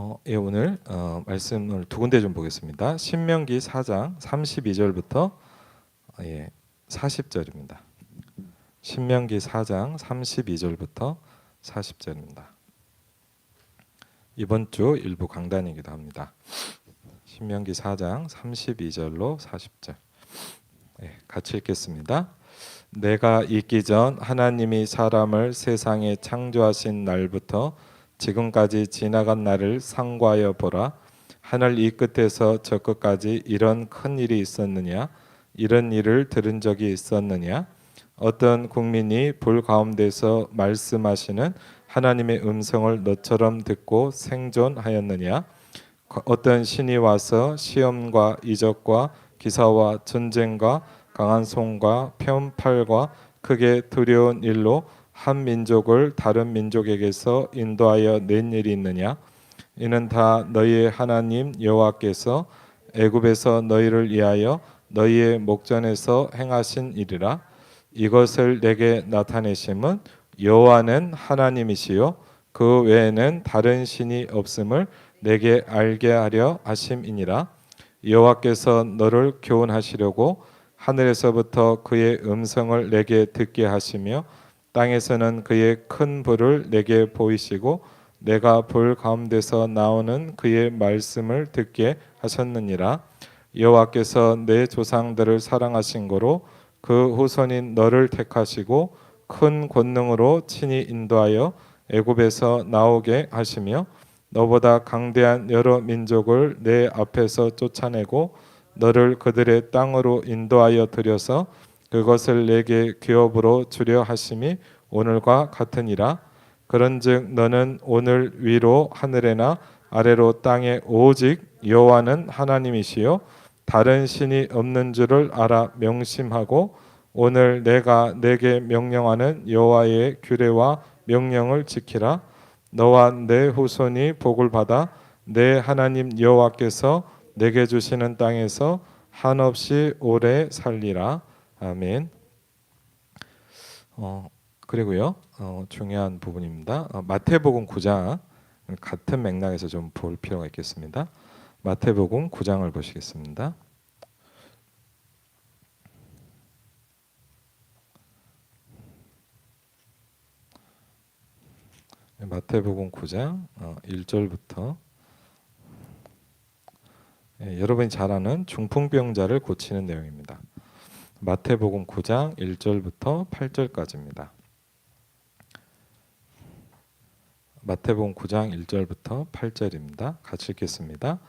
오늘 말씀을 두 군데 좀 보겠습니다. 신명기 4장 32절부터 40절입니다. 신명기 4장 32절부터 40절입니다. 이번 주 일부 강단이기도 합니다. 신명기 4장 32절로 40절. 같이 읽겠습니다. 내가 있기 전 하나님이 사람을 세상에 창조하신 날부터 지금까지 지나간 날을 상고하여 보라. 하늘 이 끝에서 저 끝까지 이런 큰 일이 있었느냐? 이런 일을 들은 적이 있었느냐? 어떤 국민이 불 가운데서 말씀하시는 하나님의 음성을 너처럼 듣고 생존하였느냐? 어떤 신이 와서 시험과 이적과 기사와 전쟁과 강한 손과 편팔과 크게 두려운 일로 한 민족을 다른 민족에게서 인도하여 낸 일이 있느냐? 이는 다 너희의 하나님 여호와께서 애굽에서 너희를 위하여 너희의 목전에서 행하신 일이라. 이것을 내게 나타내심은 여호와는 하나님이시요 그 외에는 다른 신이 없음을 내게 알게 하려 하심이니라. 여호와께서 너를 교훈하시려고 하늘에서부터 그의 음성을 내게 듣게 하시며 땅에서는 그의 큰 불을 내게 보이시고 내가 불 가운데서 나오는 그의 말씀을 듣게 하셨느니라. 여호와께서 내 조상들을 사랑하신 고로 그 후손인 너를 택하시고 큰 권능으로 친히 인도하여 애굽에서 나오게 하시며 너보다 강대한 여러 민족을 내 앞에서 쫓아내고 너를 그들의 땅으로 인도하여 들여서 그것을 내게 기업으로 주려 하심이 오늘과 같으니라. 그런즉 너는 오늘 위로 하늘에나 아래로 땅에 오직 여호와는 하나님이시요 다른 신이 없는 줄을 알아 명심하고 오늘 내가 내게 명령하는 여호와의 규례와 명령을 지키라. 너와 내 후손이 복을 받아 내 하나님 여호와께서 내게 주시는 땅에서 한없이 오래 살리라. 아멘. 그리고요 중요한 부분입니다. 마태복음 9장 같은 맥락에서 좀 볼 필요가 있겠습니다. 마태복음 9장을 보시겠습니다. 마태복음 9장 1절부터 여러분이 잘 아는 중풍병자를 고치는 내용입니다. 마태복음 9장 1절부터 8절까지입니다. 마태복음 9장 1절부터 8절입니다. 같이 읽겠습니다.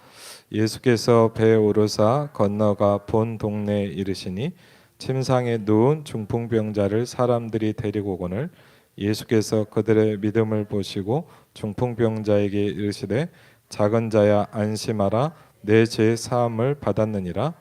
예수께서 배에 오르사 건너가 본 동네에 이르시니 침상에 누운 중풍병자를 사람들이 데리고 오거늘 예수께서 그들의 믿음을 보시고 중풍병자에게 이르시되 작은 자야 안심하라 내 죄 사함을 받았느니라.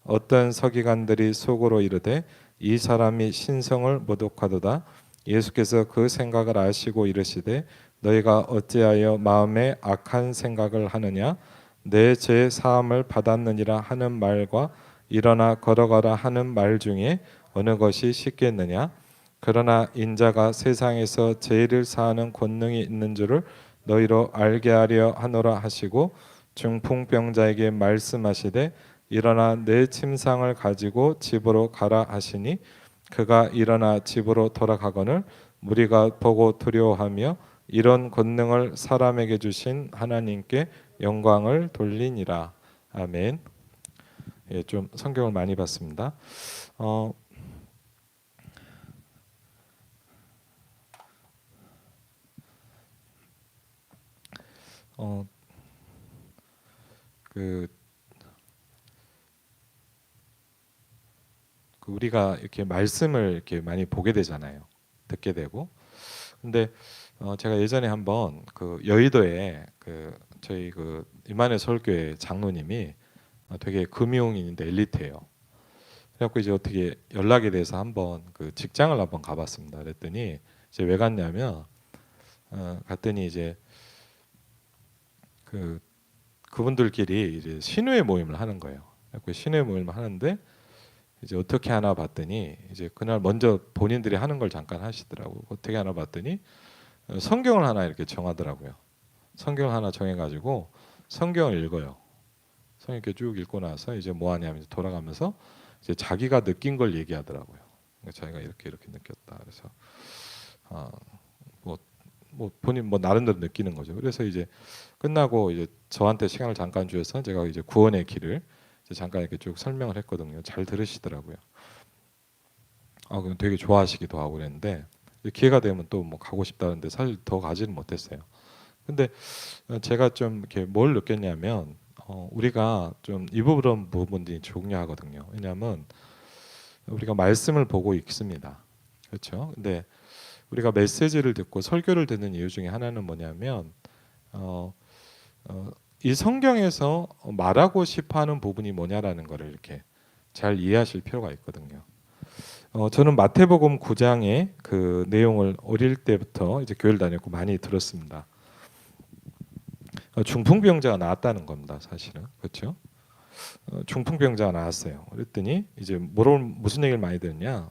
어떤 서기관들이 속으로 이르되 이 사람이 신성을 모독하도다. 예수께서 그 생각을 아시고 이르시되 너희가 어찌하여 마음에 악한 생각을 하느냐? 내 죄 사함을 받았느니라 하는 말과 일어나 걸어가라 하는 말 중에 어느 것이 쉽겠느냐? 그러나 인자가 세상에서 죄를 사하는 권능이 있는 줄을 너희로 알게 하려 하노라 하시고 중풍병자에게 말씀하시되 일어나 내 침상을 가지고 집으로 가라 하시니 그가 일어나 집으로 돌아가거늘 무리가 보고 두려워하며 이런 권능을 사람에게 주신 하나님께 영광을 돌리니라. 아멘. 좀 성경을 많이 봤습니다. 우리가 이렇게 말씀을 이렇게 많이 보게 되잖아요. 듣게 되고. 근데 제가 예전에 한번 그 여의도에 저희 임마누엘 서울교회 장로님이 되게 금융인인데 엘리트예요. 그래갖고 이제 어떻게 연락이 돼서 한번 그 직장을 한번 가봤습니다. 그랬더니 이제 왜 갔냐면 갔더니 이제 그분들끼리 이제 신우회 모임을 하는 거예요. 그래갖고 신우회 모임을 하는데 이제 어떻게 하나 봤더니 이제 그날 먼저 본인들이 하는 걸 잠깐 하시더라고요. 어떻게 하나 봤더니 성경을 하나 이렇게 정하더라고요. 성경 하나 정해가지고 성경을 읽어요. 성경 이렇게 쭉 읽고 나서 이제 뭐 하냐면 이제 돌아가면서 이제 자기가 느낀 걸 얘기하더라고요. 그러니까 자기가 이렇게 느꼈다. 그래서 아, 뭐 본인 뭐 나름대로 느끼는 거죠. 그래서 이제 끝나고 이제 저한테 시간을 잠깐 주셔서 제가 이제 구원의 길을 이제 잠깐 이렇게 쭉 설명을 했거든요. 잘 들으시더라고요. 그럼 되게 좋아하시기도 하고 그랬는데 기회가 되면 또 뭐 가고 싶다는데 사실 더 가지는 못했어요. 근데 제가 좀 이렇게 뭘 느꼈냐면 우리가 좀 이 부분들이 중요하거든요. 왜냐하면 우리가 말씀을 보고 읽습니다. 그렇죠? 근데 우리가 메시지를 듣고 설교를 듣는 이유 중에 하나는 뭐냐면 어, 이 성경에서 말하고 싶어하는 부분이 뭐냐라는 것을 이렇게 잘 이해하실 필요가 있거든요. 저는 마태복음 9장의 그 내용을 어릴 때부터 이제 교회를 다녔고 많이 들었습니다. 중풍병자가 나왔다는 겁니다, 사실은. 그렇죠? 중풍병자가 나왔어요. 그랬더니 이제 무슨 얘기를 많이 들었냐?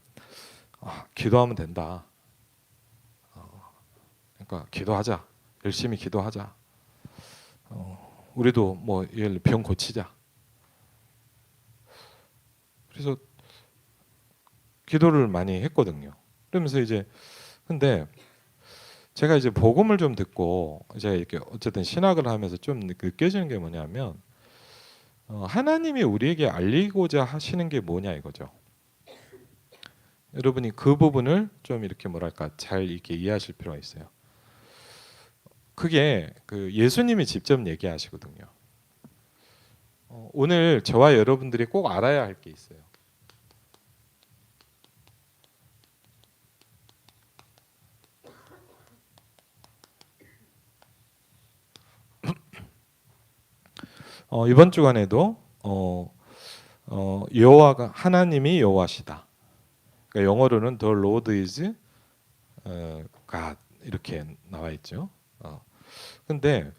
기도하면 된다. 그러니까 기도하자. 열심히 기도하자. 우리도 뭐 예를 병 고치자. 그래서 기도를 많이 했거든요. 그러면서 이제 근데 제가 이제 복음을 좀 듣고 제가 이렇게 어쨌든 신학을 하면서 좀 느껴지는 게 뭐냐면 하나님이 우리에게 알리고자 하시는 게 뭐냐 이거죠. 여러분이 그 부분을 좀 이렇게 뭐랄까 잘 이렇게 이해하실 필요가 있어요. 그게 그 예수님이 직접 얘기하시거든요. 오늘 저와 여러분들이 꼭 알아야 할 게 있어요. 이번 주간에도 여호와가 하나님이 여호와시다. 그러니까 영어로는 The Lord is God 이렇게 나와 있죠. 근데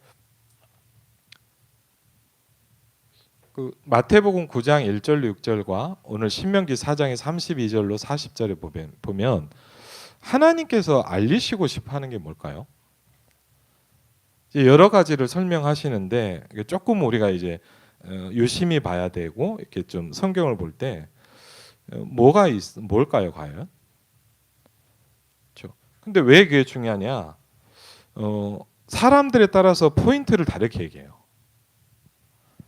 그 마태복음 9장 1절 6절과 오늘 신명기 4장의 32절로 40절에 보면 하나님께서 알리시고 싶어 하는 게 뭘까요? 여러 가지를 설명하시는데 조금 우리가 이제 유심히 봐야 되고 이렇게 좀 성경을 볼 때 뭘까요, 과연? 그렇죠. 근데 왜 그게 중요하냐? 사람들에 따라서 포인트를 다르게 얘기해요.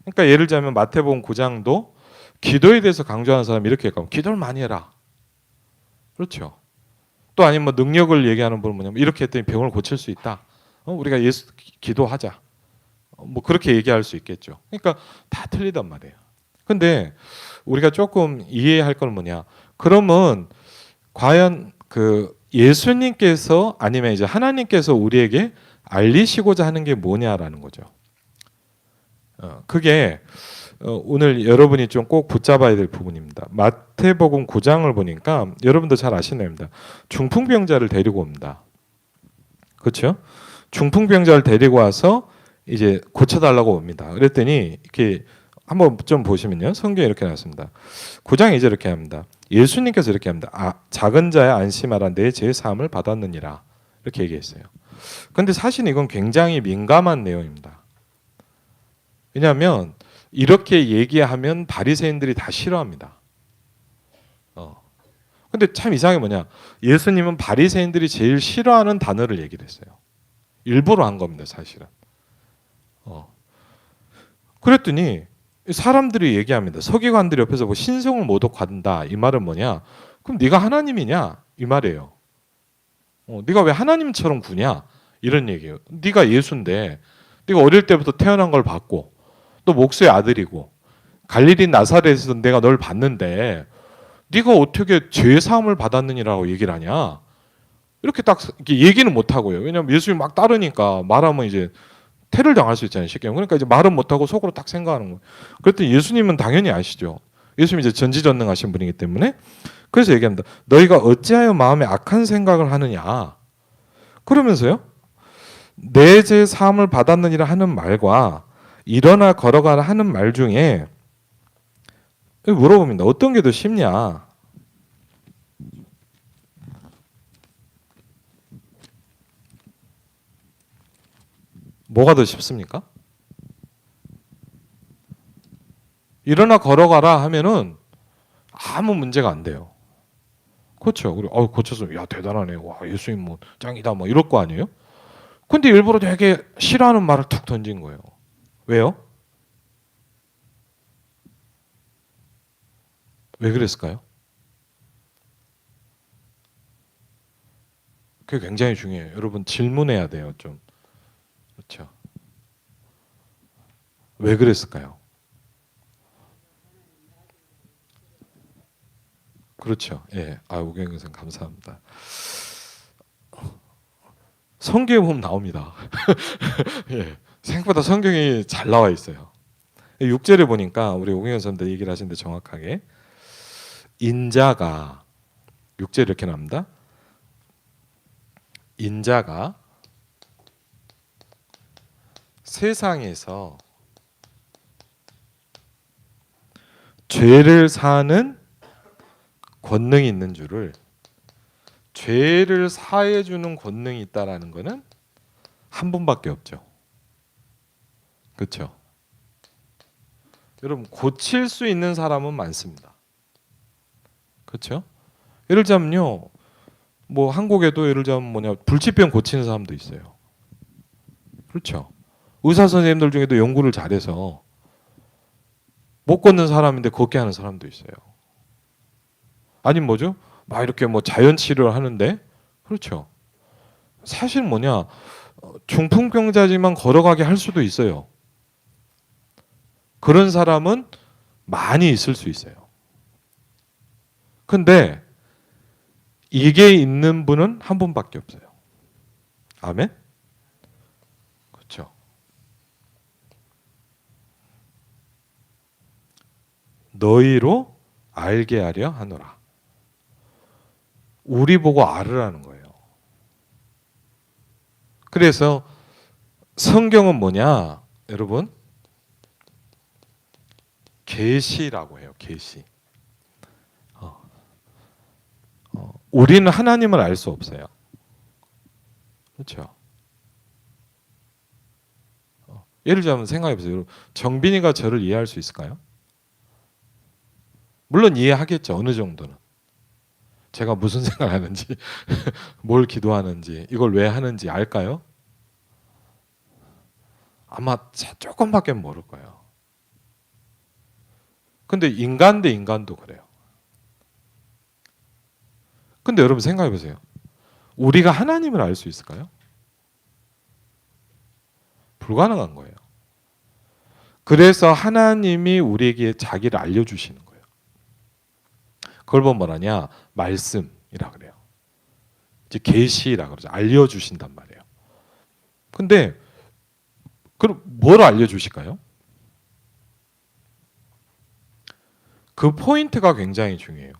그러니까 예를 들자면 마태복음 9장도 기도에 대해서 강조하는 사람이 이렇게 얘기하면 기도를 많이 해라. 그렇죠. 또 아니면 뭐 능력을 얘기하는 분은 뭐냐면 이렇게 했더니 병을 고칠 수 있다. 우리가 기도하자. 뭐 그렇게 얘기할 수 있겠죠. 그러니까 다 틀리단 말이에요. 근데 우리가 조금 이해할 건 뭐냐? 그러면 과연 그 예수님께서 아니면 이제 하나님께서 우리에게 알리시고자 하는 게 뭐냐라는 거죠. 그게 오늘 여러분이 좀 꼭 붙잡아야 될 부분입니다. 마태복음 9장을 보니까 여러분도 잘 아시는 겁니다. 중풍병자를 데리고 옵니다. 그렇죠? 중풍병자를 데리고 와서 이제 고쳐달라고 옵니다. 그랬더니 이렇게 한번 좀 보시면요. 성경에 이렇게 나왔습니다. 9장에 이제 이렇게 합니다. 예수님께서 이렇게 합니다. 작은 자야 안심하라 내 죄 사함을 받았느니라. 이렇게 얘기했어요. 그런데 사실 이건 굉장히 민감한 내용입니다. 왜냐하면 이렇게 얘기하면 바리새인들이 다 싫어합니다. 근데 참 이상한 게 뭐냐? 예수님은 바리새인들이 제일 싫어하는 단어를 얘기를 했어요. 일부러 한 겁니다, 사실은. 그랬더니 사람들이 얘기합니다. 서기관들이 옆에서 뭐 신성을 모독한다. 이 말은 뭐냐? 그럼 네가 하나님이냐? 이 말이에요. 네가 왜 하나님처럼 구냐? 이런 얘기예요. 네가 예수인데 네가 어릴 때부터 태어난 걸 봤고 또 목수의 아들이고 갈릴리 나사렛에서 내가 널 봤는데 네가 어떻게 죄 사함을 받았느니라고 얘기를 하냐? 이렇게 딱 이렇게 얘기는 못 하고요. 왜냐하면 예수님 막 따르니까 말하면 이제 테를 당할 수 있잖아요. 쉽게. 그러니까 이제 말은 못 하고 속으로 딱 생각하는 거예요. 그랬더니 예수님은 당연히 아시죠. 예수님 이제 전지전능하신 분이기 때문에 그래서 얘기합니다. 너희가 어찌하여 마음에 악한 생각을 하느냐? 그러면서요. 내 죄 사함을 받았느니라 하는 말과 일어나 걸어가라 하는 말 중에 물어봅니다. 어떤 게 더 쉽냐? 뭐가 더 쉽습니까? 일어나 걸어가라 하면은 아무 문제가 안 돼요. 그렇죠. 그리고 고쳐서 야 대단하네. 와 예수님 뭐 짱이다 뭐 이럴 거 아니에요? 근데 일부러 되게 싫어하는 말을 툭 던진 거예요. 왜요? 왜 그랬을까요? 그게 굉장히 중요해요. 여러분 질문해야 돼요, 좀. 그렇죠. 왜 그랬을까요? 그렇죠. 예. 우경영 선생 감사합니다. 성경에 보면 나옵니다. 예. 생각보다 성경이 잘 나와 있어요. 6절에 보니까 우리 오경영 선생님도 얘기를 하시는데 정확하게 인자가 6절에 이렇게 나옵니다. 인자가 세상에서 죄를 사는 권능이 있는 줄을, 죄를 사해 주는 권능이 있다라는 것은 한 분밖에 없죠. 그렇죠? 여러분 고칠 수 있는 사람은 많습니다. 그렇죠? 예를 들자면요, 뭐 한국에도 예를 들자면 불치병 고치는 사람도 있어요. 그렇죠? 의사 선생님들 중에도 연구를 잘해서 못 걷는 사람인데 걷게 하는 사람도 있어요. 아니면 뭐죠? 막 이렇게 뭐 자연 치료를 하는데, 그렇죠? 사실 중풍병자지만 걸어가게 할 수도 있어요. 그런 사람은 많이 있을 수 있어요. 근데 이게 있는 분은 한 분밖에 없어요. 아멘? 그렇죠. 너희로 알게 하려 하노라. 우리 보고 알으라는 거예요. 그래서 성경은 뭐냐? 여러분 계시라고 해요. 계시. 우리는 하나님을 알 수 없어요. 그렇죠? 예를 들자면 생각해 보세요. 정빈이가 저를 이해할 수 있을까요? 물론 이해하겠죠. 어느 정도는. 제가 무슨 생각을 하는지, 뭘 기도하는지, 이걸 왜 하는지 알까요? 아마 조금밖에 모를 거예요. 근데 인간 대 인간도 그래요. 근데 여러분 생각해 보세요. 우리가 하나님을 알 수 있을까요? 불가능한 거예요. 그래서 하나님이 우리에게 자기를 알려주시는 거예요. 그걸 보면 뭐라냐? 말씀이라 그래요. 이제 계시라 그러죠. 알려주신단 말이에요. 근데 그럼 뭘 알려주실까요? 그 포인트가 굉장히 중요해요.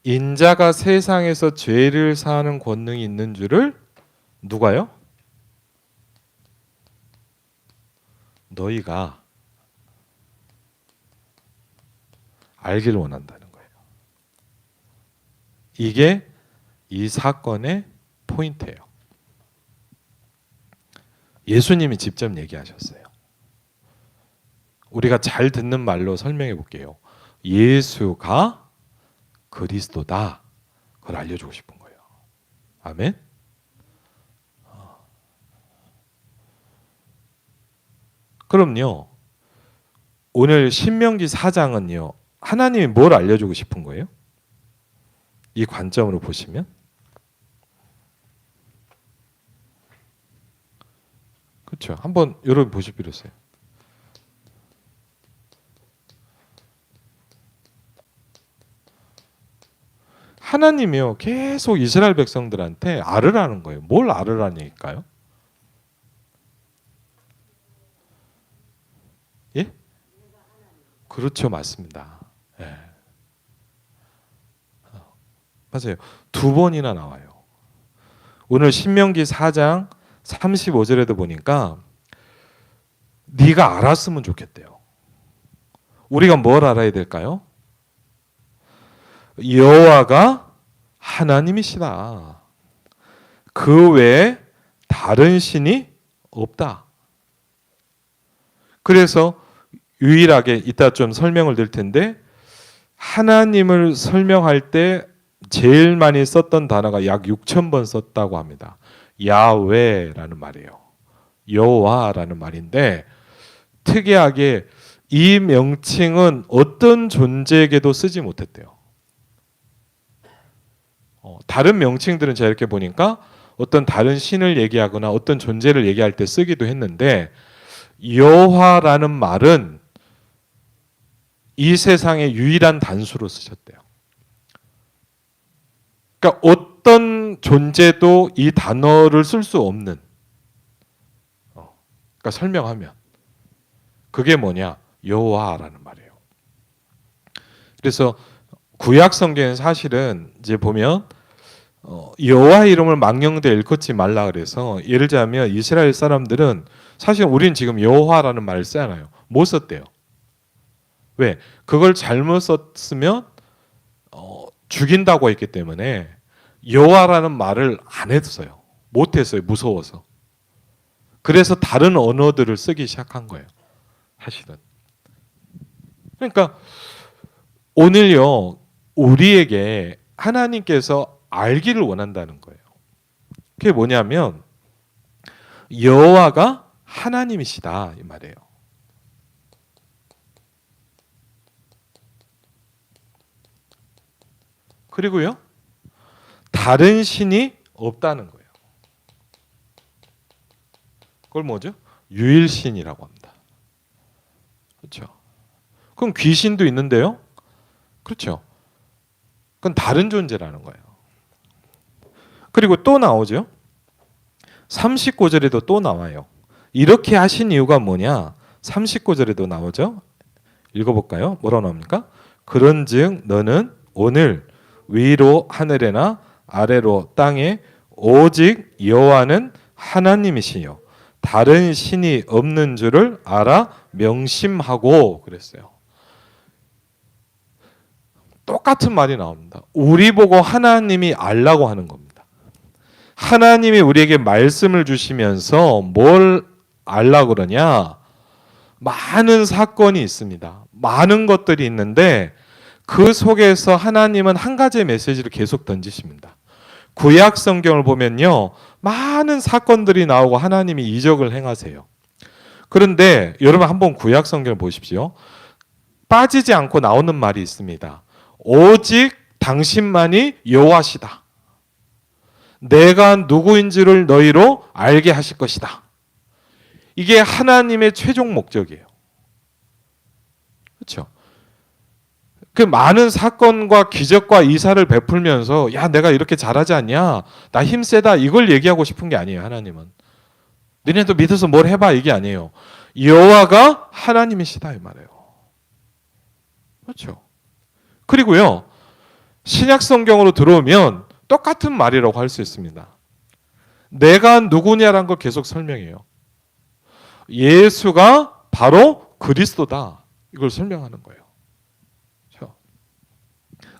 인자가 세상에서 죄를 사하는 권능이 있는 줄을 누가요? 너희가 알기를 원한다는 거예요. 이게 이 사건의 포인트예요. 예수님이 직접 얘기하셨어요. 우리가 잘 듣는 말로 설명해 볼게요. 예수가 그리스도다. 그걸 알려주고 싶은 거예요. 아멘. 그럼요. 오늘 신명기 4장은요. 하나님이 뭘 알려주고 싶은 거예요? 이 관점으로 보시면 그렇죠. 한번 여러분 보실 필요 있어요. 하나님이요 계속 이스라엘 백성들한테 알으라는 거예요. 뭘 알으라는 얘기일까요? 예? 그렇죠, 맞습니다. 예. 맞아요. 두 번이나 나와요. 오늘 신명기 4장 35절에도 보니까 네가 알았으면 좋겠대요. 우리가 뭘 알아야 될까요? 여호와가 하나님이시다. 그 외에 다른 신이 없다. 그래서 유일하게 이따 좀 설명을 드릴 텐데 하나님을 설명할 때 제일 많이 썼던 단어가 약 6,000번 썼다고 합니다. 야훼라는 말이에요. 여호와라는 말인데 특이하게 이 명칭은 어떤 존재에게도 쓰지 못했대요. 다른 명칭들은 제가 이렇게 보니까 어떤 다른 신을 얘기하거나 어떤 존재를 얘기할 때 쓰기도 했는데 여호와라는 말은 이 세상의 유일한 단수로 쓰셨대요. 그러니까 어떤 존재도 이 단어를 쓸 수 없는, 그러니까 설명하면 그게 뭐냐? 여호와라는 말이에요. 그래서 구약 성경에 사실은 이제 보면 여호와 이름을 망령되이 일컫지 말라 그래서 예를 들자면 이스라엘 사람들은 사실 우린 지금 여호와라는 말을 쓰잖아요. 못 썼대요. 왜? 그걸 잘못 썼으면 죽인다고 했기 때문에 여호와라는 말을 안 했어요. 못 했어요. 무서워서. 그래서 다른 언어들을 쓰기 시작한 거예요. 사실은. 그러니까 오늘요 우리에게 하나님께서 알기를 원한다는 거예요. 그게 뭐냐면 여호와가 하나님이시다 이 말이에요. 그리고요 다른 신이 없다는 거예요. 그걸 뭐죠? 유일신이라고 합니다. 그렇죠? 그럼 귀신도 있는데요. 그렇죠? 그건 다른 존재라는 거예요. 그리고 또 나오죠. 39절에도 또 나와요. 이렇게 하신 이유가 뭐냐? 39절에도 나오죠. 읽어볼까요? 뭐라고 나옵니까? 그런즉 너는 오늘 위로 하늘에나 아래로 땅에 오직 여호와는 하나님이시요 다른 신이 없는 줄을 알아 명심하고 그랬어요. 똑같은 말이 나옵니다. 우리 보고 하나님이 알라고 하는 겁니다. 하나님이 우리에게 말씀을 주시면서 뭘 알라고 그러냐? 많은 사건이 있습니다. 많은 것들이 있는데 그 속에서 하나님은 한 가지의 메시지를 계속 던지십니다. 구약 성경을 보면요. 많은 사건들이 나오고 하나님이 이적을 행하세요. 그런데 여러분 한번 구약 성경을 보십시오. 빠지지 않고 나오는 말이 있습니다. 오직 당신만이 여호와시다. 내가 누구인지를 너희로 알게 하실 것이다. 이게 하나님의 최종 목적이에요. 그렇죠? 그 많은 사건과 기적과 이사를 베풀면서 야 내가 이렇게 잘하지 않냐? 나 힘세다. 이걸 얘기하고 싶은 게 아니에요. 하나님은. 너네도 믿어서 뭘 해봐 이게 아니에요. 여호와가 하나님이시다 이 말이에요. 그렇죠? 그리고요. 신약 성경으로 들어오면 똑같은 말이라고 할 수 있습니다. 내가 누구냐라는 걸 계속 설명해요. 예수가 바로 그리스도다. 이걸 설명하는 거예요.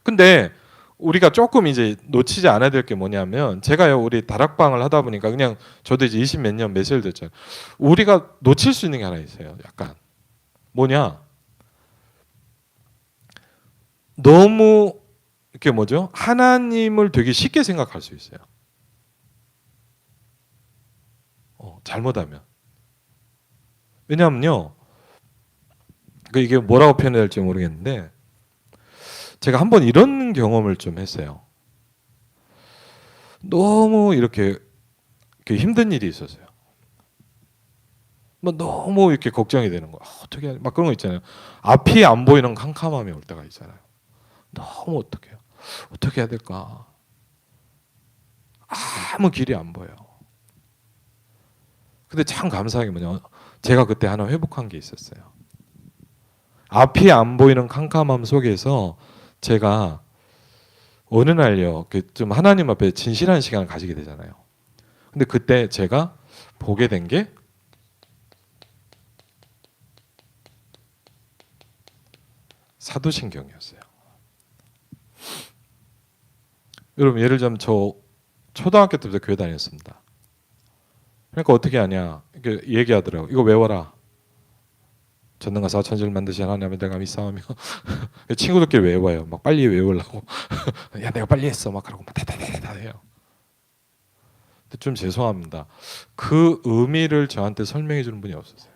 근데 우리가 조금 이제 놓치지 않아야 될 게 뭐냐면 제가요 우리 다락방을 하다 보니까 그냥 저도 이제 20 몇 년 매실 됐잖아요. 우리가 놓칠 수 있는 게 하나 있어요. 약간 뭐냐? 너무 이렇게 뭐죠? 하나님을 되게 쉽게 생각할 수 있어요. 잘못하면. 왜냐하면요. 이게 뭐라고 표현해야 될지 모르겠는데 제가 한번 이런 경험을 좀 했어요. 너무 이렇게 힘든 일이 있었어요. 뭐 너무 이렇게 걱정이 되는 거야. 어떻게 막 그런 거 있잖아요. 앞이 안 보이는 캄캄함이 올 때가 있잖아요. 너무 어떻게 해야 될까? 아무 길이 안 보여. 근데 참 감사한 게 뭐냐? 제가 그때 하나 회복한 게 있었어요. 앞이 안 보이는 캄캄함 속에서 제가 어느 날요, 좀 하나님 앞에 진실한 시간을 가지게 되잖아요. 근데 그때 제가 보게 된 게 사도신경이었어요. 여러분 예를 들자면 저 초등학교 때부터 교회 다녔습니다. 그러니까 어떻게 하냐? 이렇게 얘기하더라고. 이거 외워라. 전능하사 천지를 만드신 하나님을 내가 믿사오며 친구들끼리 외워요. 막 빨리 외우려고 야 내가 빨리 했어 막 그러고 막 다다다다 해요. 근데 좀 죄송합니다. 그 의미를 저한테 설명해 주는 분이 없으세요.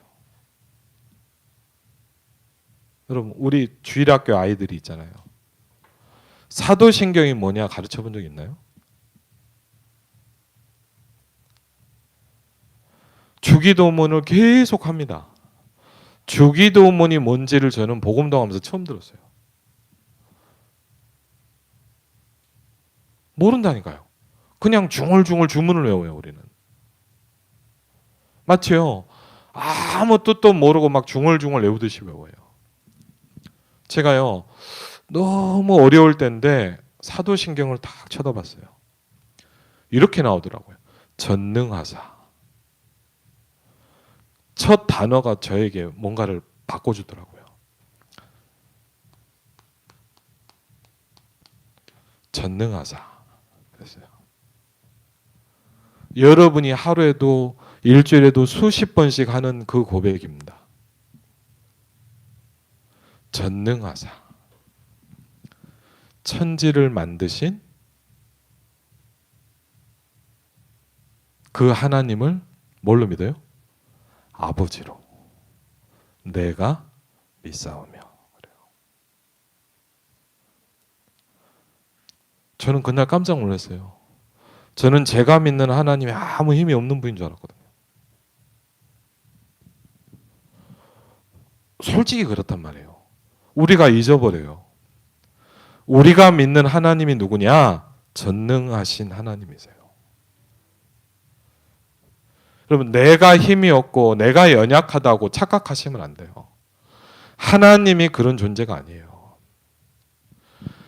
여러분 우리 주일학교 아이들이 있잖아요. 사도신경이 뭐냐 가르쳐 본 적 있나요? 주기도문을 계속 합니다. 주기도문이 뭔지를 저는 복음동하면서 처음 들었어요. 모른다니까요. 그냥 중얼중얼 주문을 외워요 우리는. 맞죠? 아무 뜻도 모르고 막 중얼중얼 외우듯이 외워요. 제가요 너무 어려울 때인데 사도신경을 딱 쳐다봤어요. 이렇게 나오더라고요. 전능하사. 첫 단어가 저에게 뭔가를 바꿔주더라고요. 전능하사. 그랬어요. 여러분이 하루에도 일주일에도 수십 번씩 하는 그 고백입니다. 전능하사. 천지를 만드신 그 하나님을 뭘로 믿어요? 아버지로 내가 믿사오며. 그래요. 저는 그날 깜짝 놀랐어요. 저는 제가 믿는 하나님이 아무 힘이 없는 분인 줄 알았거든요. 솔직히 그렇단 말이에요. 우리가 잊어버려요. 우리가 믿는 하나님이 누구냐? 전능하신 하나님이세요. 여러분 내가 힘이 없고 내가 연약하다고 착각하시면 안 돼요. 하나님이 그런 존재가 아니에요.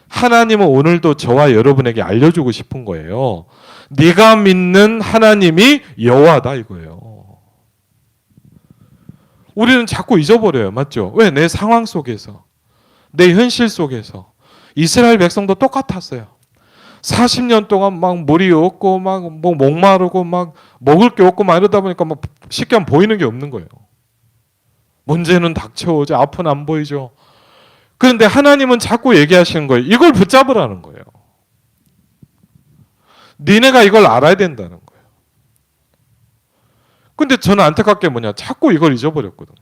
하나님은 오늘도 저와 여러분에게 알려주고 싶은 거예요. 네가 믿는 하나님이 여호와다 이거예요. 우리는 자꾸 잊어버려요. 맞죠? 왜? 내 상황 속에서 내 현실 속에서 이스라엘 백성도 똑같았어요. 40년 동안 막 물이 없고 막 뭐 목마르고 막 먹을 게 없고 막 이러다 보니까 막 쉽게 하면 보이는 게 없는 거예요. 문제는 닥쳐오죠. 앞은 안 보이죠. 그런데 하나님은 자꾸 얘기하시는 거예요. 이걸 붙잡으라는 거예요. 니네가 이걸 알아야 된다는 거예요. 근데 저는 안타깝게 뭐냐. 자꾸 이걸 잊어버렸거든요.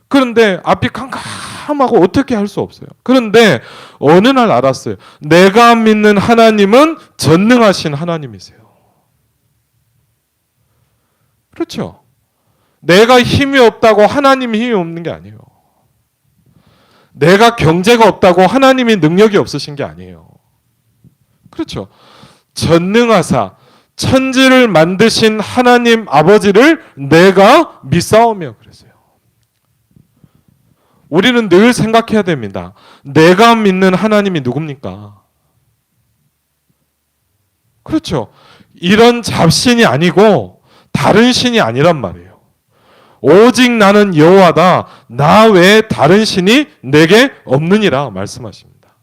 그런데 앞이 캄캄하고 어떻게 할 수 없어요. 그런데 어느 날 알았어요. 내가 믿는 하나님은 전능하신 하나님이세요. 그렇죠? 내가 힘이 없다고 하나님이 힘이 없는 게 아니에요. 내가 경제가 없다고 하나님이 능력이 없으신 게 아니에요. 그렇죠? 전능하사 천지를 만드신 하나님 아버지를 내가 믿사오며 그랬어요. 우리는 늘 생각해야 됩니다. 내가 믿는 하나님이 누굽니까? 그렇죠. 이런 잡신이 아니고 다른 신이 아니란 말이에요. 오직 나는 여호와다. 나 외에 다른 신이 내게 없느니라 말씀하십니다.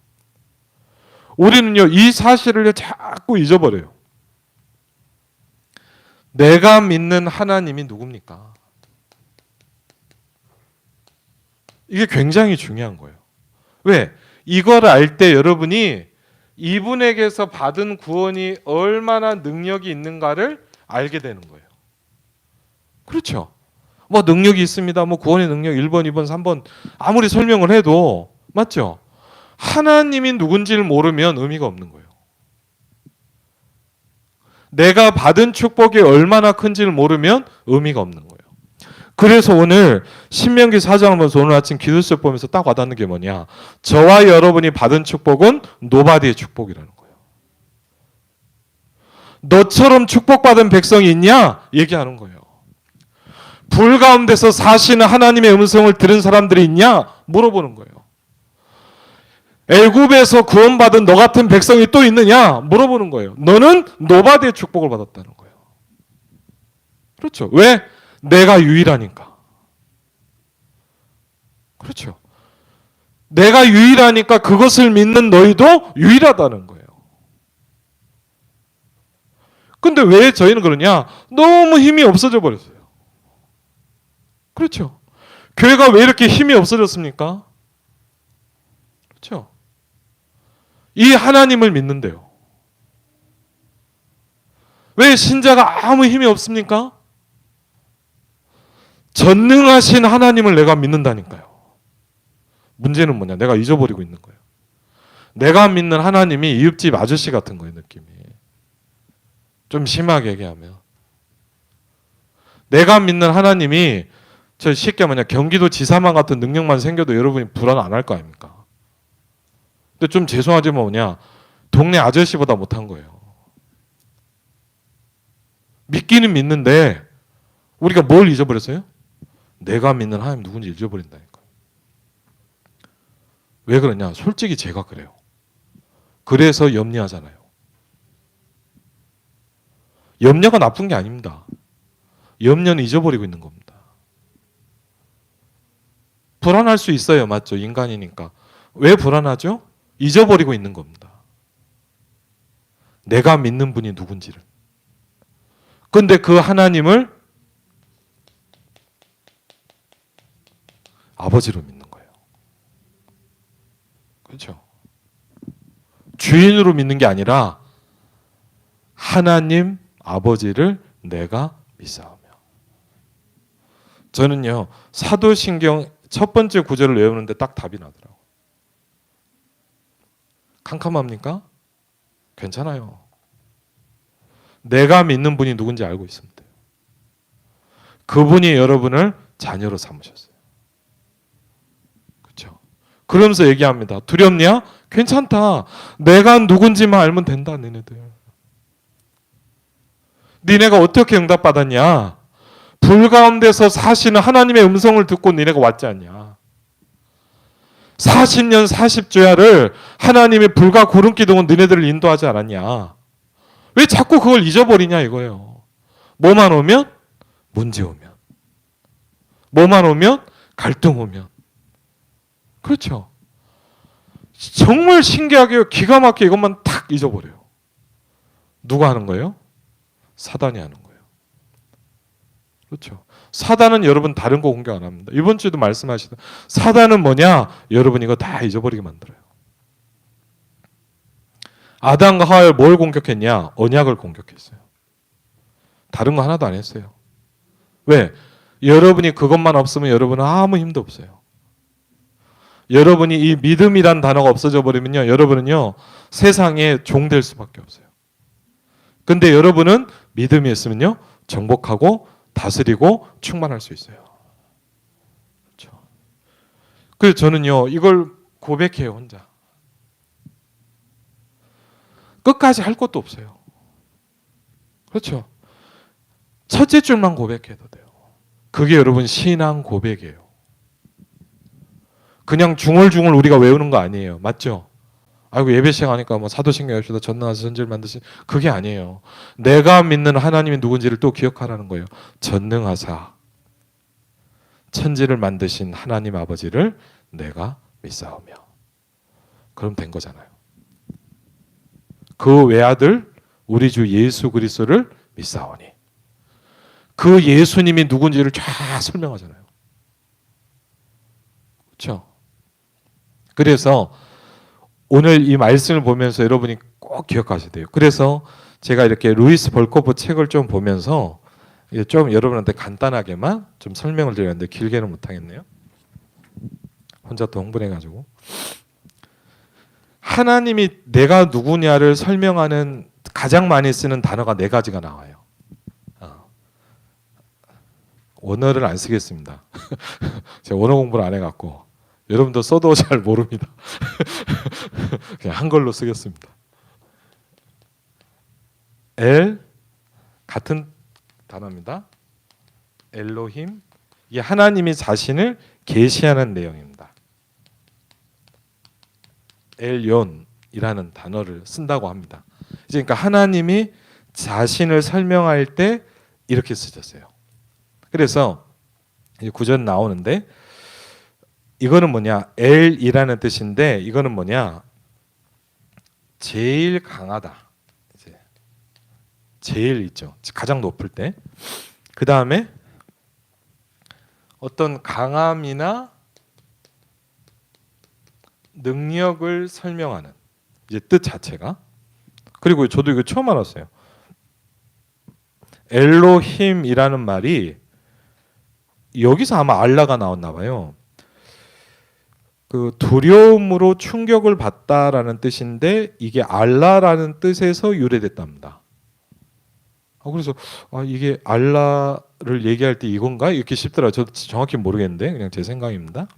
우리는요 이 사실을 자꾸 잊어버려요. 내가 믿는 하나님이 누굽니까? 이게 굉장히 중요한 거예요. 왜? 이걸 알 때 여러분이 이분에게서 받은 구원이 얼마나 능력이 있는가를 알게 되는 거예요. 그렇죠? 뭐 능력이 있습니다. 뭐 구원의 능력 1번, 2번, 3번 아무리 설명을 해도 맞죠? 하나님이 누군지를 모르면 의미가 없는 거예요. 내가 받은 축복이 얼마나 큰지를 모르면 의미가 없는 거예요. 그래서 오늘 신명기 4장을 보면서 오늘 아침 기도책 보면서 딱 와닿는 게 뭐냐. 저와 여러분이 받은 축복은 노바디의 축복이라는 거예요. 너처럼 축복받은 백성이 있냐? 얘기하는 거예요. 불 가운데서 사시는 하나님의 음성을 들은 사람들이 있냐? 물어보는 거예요. 애굽에서 구원받은 너 같은 백성이 또 있느냐? 물어보는 거예요. 너는 노바디의 축복을 받았다는 거예요. 그렇죠. 왜? 내가 유일하니까. 그렇죠. 내가 유일하니까 그것을 믿는 너희도 유일하다는 거예요. 근데 왜 저희는 그러냐? 너무 힘이 없어져 버렸어요. 그렇죠. 교회가 왜 이렇게 힘이 없어졌습니까? 그렇죠? 이 하나님을 믿는데요. 왜 신자가 아무 힘이 없습니까? 전능하신 하나님을 내가 믿는다니까요. 문제는 뭐냐? 내가 잊어버리고 있는 거예요. 내가 믿는 하나님이 이웃집 아저씨 같은 거예요, 느낌이. 좀 심하게 얘기하면. 내가 믿는 하나님이 저 쉽게 뭐냐 경기도 지사만 같은 능력만 생겨도 여러분이 불안 안 할 거 아닙니까? 근데 좀 죄송하지만 뭐냐 동네 아저씨보다 못한 거예요. 믿기는 믿는데 우리가 뭘 잊어버렸어요? 내가 믿는 하나님 누군지 잊어버린다니까요. 왜 그러냐? 솔직히 제가 그래요. 그래서 염려하잖아요. 염려가 나쁜 게 아닙니다. 염려는 잊어버리고 있는 겁니다. 불안할 수 있어요. 맞죠? 인간이니까. 왜 불안하죠? 잊어버리고 있는 겁니다. 내가 믿는 분이 누군지를. 근데 그 하나님을 아버지로 믿는 거예요. 그렇죠? 주인으로 믿는 게 아니라 하나님 아버지를 내가 믿사오며. 저는요 사도신경 첫 번째 구절을 외우는데 딱 답이 나더라고요. 캄캄합니까? 괜찮아요. 내가 믿는 분이 누군지 알고 있습니다. 그분이 여러분을 자녀로 삼으셨어요. 그렇죠? 그러면서 얘기합니다. 두렵냐? 괜찮다. 내가 누군지만 알면 된다. 니네가 어떻게 응답받았냐? 불 가운데서 사시는 하나님의 음성을 듣고 니네가 왔지 않냐? 40년 40주야를 하나님의 불과 구름 기둥은 너네들을 인도하지 않았냐? 왜 자꾸 그걸 잊어버리냐 이거예요. 뭐만 오면? 문제 오면. 뭐만 오면? 갈등 오면. 그렇죠. 정말 신기하게 기가 막히게 이것만 탁 잊어버려요. 누가 하는 거예요? 사단이 하는 거예요. 그렇죠. 사단은 여러분 다른 거 공격 안 합니다. 이번 주에도 말씀하시던 사단은 뭐냐? 여러분 이거 다 잊어버리게 만들어요. 아담과 하와를 뭘 공격했냐? 언약을 공격했어요. 다른 거 하나도 안 했어요. 왜? 여러분이 그것만 없으면 여러분은 아무 힘도 없어요. 여러분이 이 믿음이란 단어가 없어져 버리면요, 여러분은요 세상에 종될 수밖에 없어요. 근데 여러분은 믿음이 있으면요 정복하고 다스리고 충만할 수 있어요. 그렇죠. 그래서 저는요 이걸 고백해요 혼자. 끝까지 할 것도 없어요. 그렇죠. 첫째 줄만 고백해도 돼요. 그게 여러분 신앙 고백이에요. 그냥 중얼중얼 우리가 외우는 거 아니에요. 맞죠? 아이고 예배 시작하니까 뭐 사도신경 엽시다 전능하사 전지를 만드신 그게 아니에요. 내가 믿는 하나님이 누군지를 또 기억하라는 거예요. 전능하사 천지를 만드신 하나님 아버지를 내가 믿사오며. 그럼 된 거잖아요. 그 외아들 우리 주 예수 그리스도를 믿사오니. 그 예수님이 누군지를 쫙 설명하잖아요. 그렇죠? 그래서 오늘 이 말씀을 보면서 여러분이 꼭 기억하셔야 돼요. 그래서 제가 이렇게 루이스 벌코프 책을 좀 보면서 좀 여러분한테 간단하게만 좀 설명을 드렸는데 길게는 못하겠네요. 혼자 또 흥분해가지고. 하나님이 내가 누구냐를 설명하는 가장 많이 쓰는 단어가 4가지가 나와요. 원어를 안 쓰겠습니다. 제가 원어 공부를 안 해갖고 여러분도 써도 잘 모릅니다. 그냥 한글로 쓰겠습니다. 엘 같은 단어입니다. 엘로힘 이게 하나님이 자신을 계시하는 내용입니다. 엘욘이라는 단어를 쓴다고 합니다. 그러니까 하나님이 자신을 설명할 때 이렇게 쓰셨어요. 그래서 구절 나오는데 이거는 뭐냐? 엘이라는 뜻인데 이거는 뭐냐? 제일 강하다. 이제 제일 있죠. 가장 높을 때. 그 다음에 어떤 강함이나 능력을 설명하는 이제 뜻 자체가. 그리고 저도 이거 처음 알았어요. 엘로힘이라는 말이 여기서 아마 알라가 나왔나 봐요. 그 두려움으로 충격을 받다라는 뜻인데 이게 알라라는 뜻에서 유래됐답니다. 그래서 이게 알라를 얘기할 때 이건가? 이렇게 싶더라고요. 저도 정확히 모르겠는데 그냥 제 생각입니다.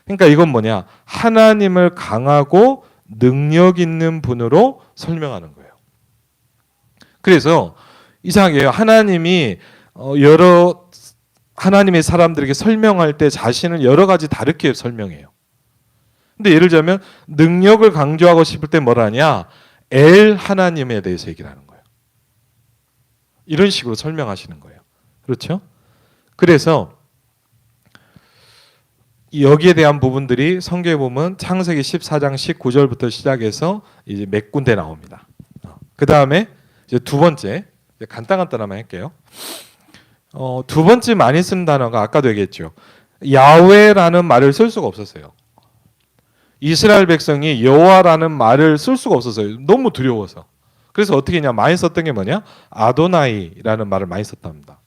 그러니까 이건 뭐냐? 하나님을 강하고 능력 있는 분으로 설명하는 거예요. 그래서 이상하게 하나님이 여러 하나님의 사람들에게 설명할 때 자신을 여러 가지 다르게 설명해요. 근데 예를 들자면 능력을 강조하고 싶을 때 뭐라 하냐? 엘 하나님에 대해서 얘기를 하는 거예요. 이런 식으로 설명하시는 거예요. 그렇죠? 그래서 여기에 대한 부분들이 성경에 보면 창세기 14장 19절부터 시작해서 이제 몇 군데 나옵니다. 그 다음에 이제 두 번째 간단하게만 할게요. 두 번째 많이 쓰는 단어가 아까도 얘기했죠. 야훼라는 말을 쓸 수가 없었어요. 이스라엘 백성이 여호와라는 말을 쓸 수가 없었어요. 너무 두려워서. 그래서 어떻게 했냐? 많이 썼던 게 뭐냐? 아도나이라는 말을 많이 썼답니다.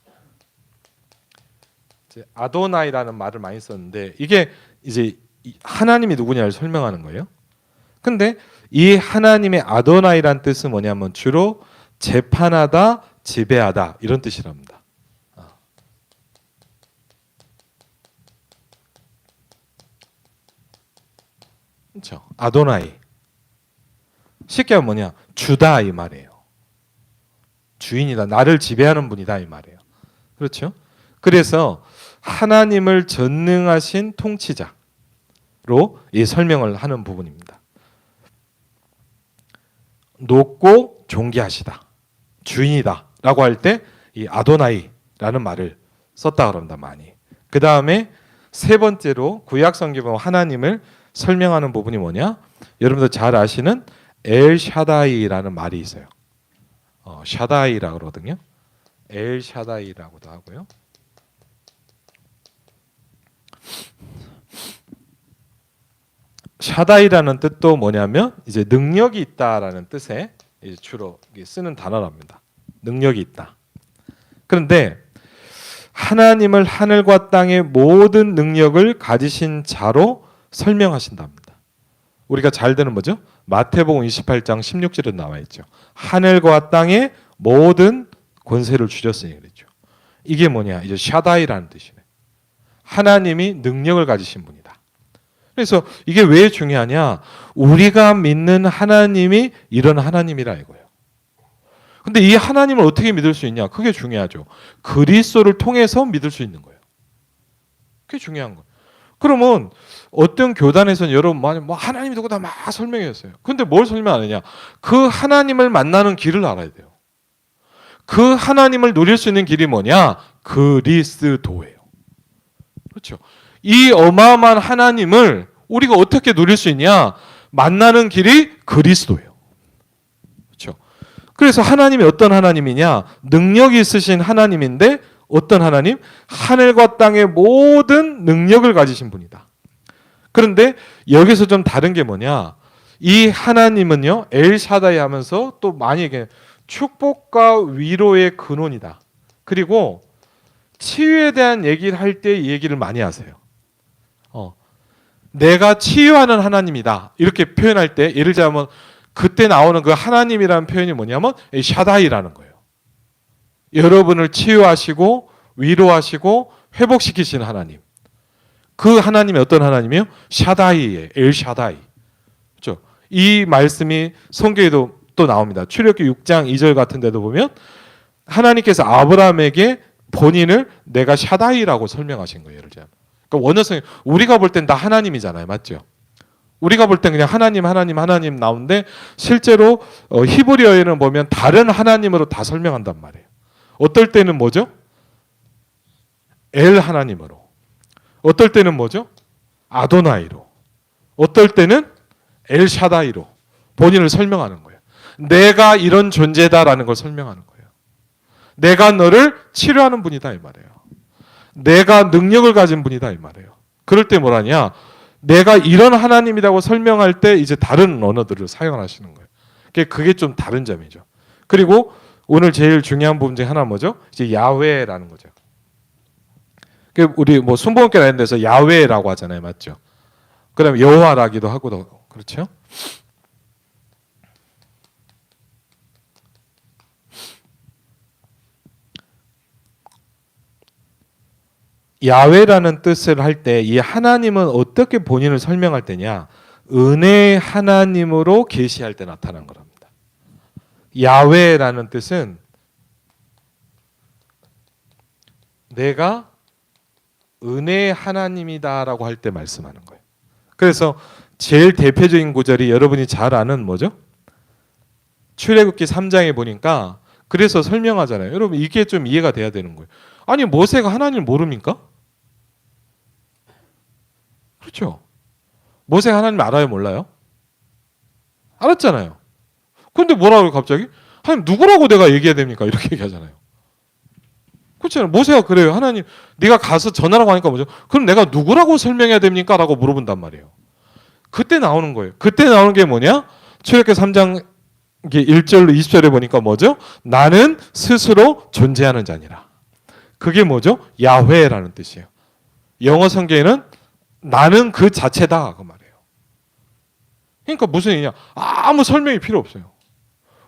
아도나이라는 말을 많이 썼는데 이게 이제 하나님이 누구냐를 설명하는 거예요. 근데 이 하나님의 아도나이란 뜻은 뭐냐면 주로 재판하다, 지배하다 이런 뜻이랍니다. 그렇죠? 아도나이. 쉽게 하면 뭐냐? 주다 이 말이에요. 주인이다. 나를 지배하는 분이다 이 말이에요. 그렇죠? 그래서 하나님을 전능하신 통치자로 이 설명을 하는 부분입니다. 높고 존귀하시다. 주인이다라고 할 때 이 아도나이라는 말을 썼다 그럽니다. 많이. 그 다음에 세 번째로 구약 성경에 보면 하나님을 설명하는 부분이 뭐냐? 여러분들 잘 아시는 엘샤다이라는 말이 있어요. 샤다이라 그러거든요. 엘샤다이라고도 하고요. 샤다이라는 뜻도 뭐냐면 이제 능력이 있다라는 뜻에 이제 주로 쓰는 단어랍니다. 능력이 있다. 그런데 하나님을 하늘과 땅의 모든 능력을 가지신 자로 설명하신답니다. 우리가 잘 되는 뭐죠? 마태복음 28장 16절에 나와 있죠. 하늘과 땅의 모든 권세를 주셨으니 그랬죠. 이게 뭐냐? 이제 샤다이라는 뜻이네. 하나님이 능력을 가지신 분이다. 그래서 이게 왜 중요하냐? 우리가 믿는 하나님이 이런 하나님이라 이거예요. 근데 이 하나님을 어떻게 믿을 수 있냐? 그게 중요하죠. 그리스도를 통해서 믿을 수 있는 거예요. 그게 중요한 거예요. 그러면 어떤 교단에서는 여러분 뭐 하나님이 누구다 막 설명했어요. 근데 뭘 설명하느냐? 그 하나님을 만나는 길을 알아야 돼요. 그 하나님을 누릴 수 있는 길이 뭐냐? 그리스도예요. 그렇죠? 이 어마어마한 하나님을 우리가 어떻게 누릴 수 있냐? 만나는 길이 그리스도예요. 그렇죠? 그래서 하나님이 어떤 하나님이냐? 능력이 있으신 하나님인데 어떤 하나님? 하늘과 땅의 모든 능력을 가지신 분이다. 그런데 여기서 좀 다른 게 뭐냐? 이 하나님은요, 엘샤다이 하면서 또 많이 얘기해요. 축복과 위로의 근원이다. 그리고 치유에 대한 얘기를 할 때 이 얘기를 많이 하세요. 내가 치유하는 하나님이다. 이렇게 표현할 때 예를 들자면 그때 나오는 그 하나님이라는 표현이 뭐냐면 샤다이라는 거예요. 여러분을 치유하시고 위로하시고 회복시키시는 하나님. 그 하나님이 어떤 하나님이요? 샤다이예요. 엘샤다이. 그렇죠? 이 말씀이 성경에도 또 나옵니다. 출애굽기 6장 2절 같은 데도 보면 하나님께서 아브라함에게 본인을 내가 샤다이라고 설명하신 거예요. 예를 들자면. 그러니까 원어성이 우리가 볼 땐 다 하나님이잖아요. 맞죠? 우리가 볼 땐 그냥 하나님 나오는데 실제로 히브리어에는 보면 다른 하나님으로 다 설명한단 말이에요. 어떨 때는 뭐죠? 엘 하나님으로. 어떨 때는 뭐죠? 아도나이로. 어떨 때는 엘샤다이로 본인을 설명하는 거예요. 내가 이런 존재다라는 걸 설명하는 거예요. 내가 너를 치료하는 분이다 이 말이에요. 내가 능력을 가진 분이다 이 말이에요. 그럴 때 뭐라냐? 내가 이런 하나님이라고 설명할 때 이제 다른 언어들을 사용하시는 거예요. 그게 좀 다른 점이죠. 그리고 오늘 제일 중요한 부분 중에 하나 뭐죠? 이제 야훼라는 거죠. 우리 뭐 순복음교회 다니는 데서 야훼라고 하잖아요, 맞죠? 그다음에 여호와라기도 하고 그렇죠? 야훼라는 뜻을 할 때 이 하나님은 어떻게 본인을 설명할 때냐? 은혜 하나님으로 계시할 때 나타난 거랍니다. 야훼라는 뜻은 내가 은혜 하나님이다라고 할 때 말씀하는 거예요. 그래서 제일 대표적인 구절이 여러분이 잘 아는 뭐죠? 출애굽기 3장에 보니까 그래서 설명하잖아요. 여러분 이게 좀 이해가 돼야 되는 거예요. 아니 모세가 하나님을 모릅니까? 그렇죠. 모세가 하나님 알아요, 몰라요? 알았잖아요. 그런데 뭐라고 갑자기? 하나님 누구라고 내가 얘기해야 됩니까? 이렇게 얘기하잖아요. 그렇잖아요. 모세가 그래요. 하나님 네가 가서 전하라고 하니까 뭐죠? 그럼 내가 누구라고 설명해야 됩니까? 라고 물어본단 말이에요. 그때 나오는 거예요. 그때 나오는 게 뭐냐? 출애굽기 3장 1절로 20절에 보니까 뭐죠? 나는 스스로 존재하는 자니라. 그게 뭐죠? 야훼라는 뜻이에요. 영어 성경에는 나는 그 자체다 그 말이에요. 그러니까 무슨 얘기냐? 아무 설명이 필요 없어요.